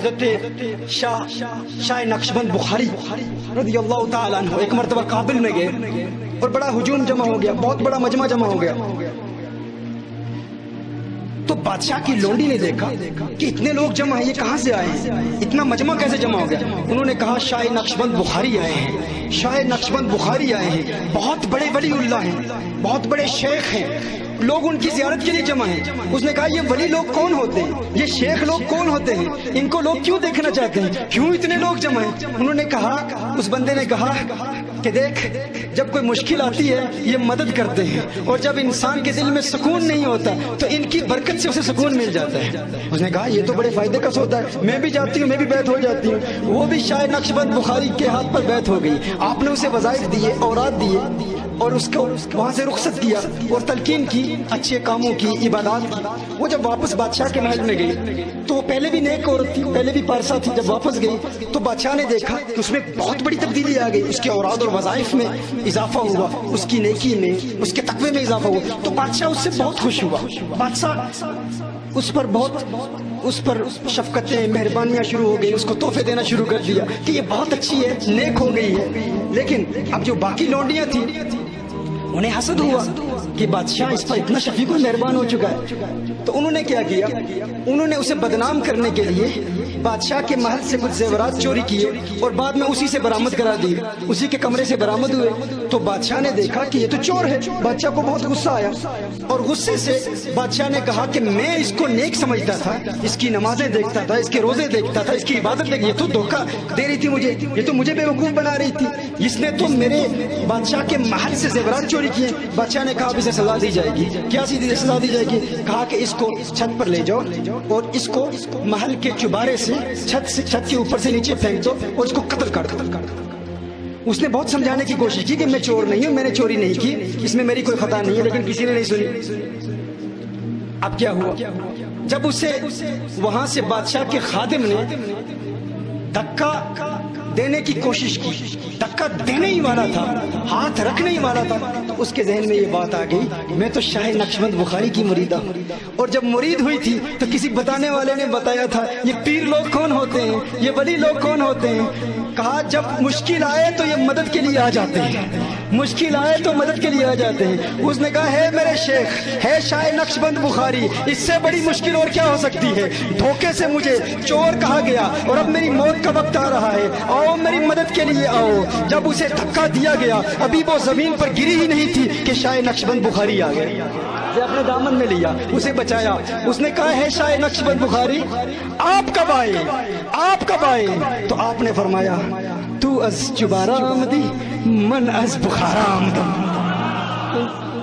حضرت شاہ نقشبند بخاری رضی اللہ تعالیٰ عنہ ایک مرتبہ کابل میں گئے اور بڑا ہجوم جمع ہو گیا، بہت بڑا مجمع جمع ہو گیا. تو بادشاہ کی لونڈی نے دیکھا کہ اتنے لوگ جمع ہیں، یہ کہاں سے آئے ہیں، اتنا مجمع کیسے جمع ہو گیا؟ انہوں نے کہا شاہ نقشبند بخاری آئے ہیں، شاہ نقشبند بخاری آئے ہیں، بہت بڑے ولی اللہ ہیں، بہت بڑے شیخ ہیں، لوگ ان کی زیارت کے لیے جمع ہیں. اس نے کہا یہ ولی لوگ کون ہوتے ہیں، یہ شیخ لوگ کون ہوتے ہیں، ان کو لوگ کیوں دیکھنا چاہتے ہیں، کیوں اتنے لوگ جمع ہیں؟ انہوں نے کہا، اس بندے نے کہا کہ دیکھ، جب کوئی مشکل آتی ہے یہ مدد کرتے ہیں، اور جب انسان کے دل میں سکون نہیں ہوتا تو ان کی برکت سے اسے سکون مل جاتا ہے. اس نے کہا یہ تو بڑے فائدے کا سودا ہے، میں بھی جاتی ہوں، میں بھی بیعت ہو جاتی ہوں. وہ بھی شاہ نقشبند بخاری کے ہاتھ پر بیعت ہو گئی. آپ نے اسے وظائف دیے، اوراد دیے، اور اس کو وہاں سے رخصت کیا اور تلقین کی، اچھے کاموں کی، عبادات کی. وہ جب واپس بادشاہ کے محل میں گئی تو وہ پہلے بھی نیک عورت تھی، پہلے بھی پارسا تھی. جب واپس گئی تو بادشاہ نے دیکھا کہ اس میں بہت بڑی تبدیلی آ گئی، اس کے اوراد اور وظائف میں اضافہ ہوا، اس کی نیکی میں، اس کے تقوی میں اضافہ ہوا. تو بادشاہ اس سے بہت خوش ہوا. بادشاہ اس پر شفقتیں، مہربانیاں شروع ہو گئی، اس کو تحفے دینا شروع کر دیا کہ یہ بہت اچھی ہے، نیک ہو گئی ہے. لیکن اب جو باقی لونڈیاں تھیں انہیں حسد ہوا کہ بادشاہ اس پر اتنا شفیق و مہربان ہو چکا ہے. تو انہوں نے کیا کیا، انہوں نے اسے بدنام کرنے کے لیے بادشاہ کے محل سے کچھ زیورات چوری کیے اور بعد میں اسی سے برآمد کرا دیے، اسی کے کمرے سے برآمد ہوئے. تو بادشاہ نے دیکھا کہ یہ تو چور ہے. بادشاہ کو بہت غصہ آیا اور غصے سے بادشاہ نے کہا کہ میں اس کو نیک سمجھتا تھا، اس کی نمازیں دیکھتا تھا، اس کے روزے دیکھتا تھا، اس کی عبادت دیکھتا، یہ تو دھوکہ دے رہی تھی مجھے، یہ تو مجھے بیوقوف بنا رہی تھی، اس نے تو میرے بادشاہ کے محل سے زیورات چوری کیے. بادشاہ نے کہا اب اسے سزا دی جائے گی. کیا سیدھی سزا دی جائے گی؟ کہا کہ اس کو چھت پر لے جاؤ اور اس کو محل کے چبارے سے چھت کے اوپر سے نیچے پھینک دو اور اس کو قتل کر دو. اس نے بہت سمجھانے کی کوشش کی کہ میں چور نہیں ہوں، میں نے چوری نہیں کی، اس میں میری کوئی خطا نہیں ہے، لیکن کسی نے نہیں سنی. اب کیا ہوا، جب اسے وہاں سے بادشاہ کے خادم نے دھکا دینے کی کوشش کی، دھکا دینے ہی والا تھا، ہاتھ رکھنے ہی والا تھا، تو اس کے ذہن میں یہ بات آ گئی میں تو شاہ نقشبند بخاری کی مریدہ ہوں. اور جب مرید ہوئی تھی تو کسی بتانے والے نے بتایا تھا یہ پیر لوگ کون ہوتے ہیں، یہ ولی لوگ کون ہوتے ہیں. کہا جب مشکل آئے تو یہ مدد کے لیے آ جاتے ہیں، مشکل آئے تو مدد کے لیے آ جاتے ہیں. اس نے کہا ہے میرے شیخ، ہے شاہ نقشبند بخاری، اس سے بڑی مشکل اور کیا ہو سکتی ہے. دھوکے سے مجھے چور کہا گیا اور اب میری موت کا وقت آ رہا ہے، آؤ میری مدد کے لیے آؤ. جب اسے دھکا دیا گیا ابھی وہ زمین پر گری ہی نہیں تھی کہ شاہ نقشبند بخاری آ گئے. اپنے دامن میں لیا، اسے بچایا. اس نے کہا ہے شاہ نقشبند بخاری آپ کب آئے، آپ کب آئے؟ تو آپ نے فرمایا تو از چبارہ آمدی من از بخارا آمدم.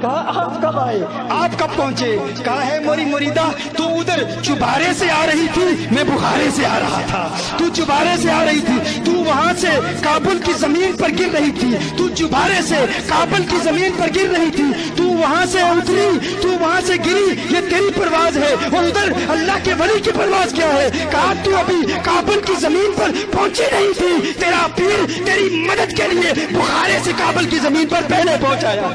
کہا آپ کب آئے، آپ کب پہنچے؟ کہا ہے موری مریدہ تو ادھر چبارے سے آ رہی تھی، میں بخارے سے آ رہا تھا. تو چبارے سے آ رہی تھی، تو وہاں سے کابل کی زمین پر گر رہی تھی، تو چبارے سے کابل کی زمین پر گر رہی تھی، تو وہاں سے اتری، تو وہاں سے گری، یہ تیری پرواز ہے، اور ادھر اللہ کے ولی کی پرواز کیا ہے. کہا تو ابھی کابل کی زمین پر پہنچی نہیں تھی، تیرا پیر تیری مدد کے لیے بخارے سے کابل کی زمین پر پہلے پہنچایا.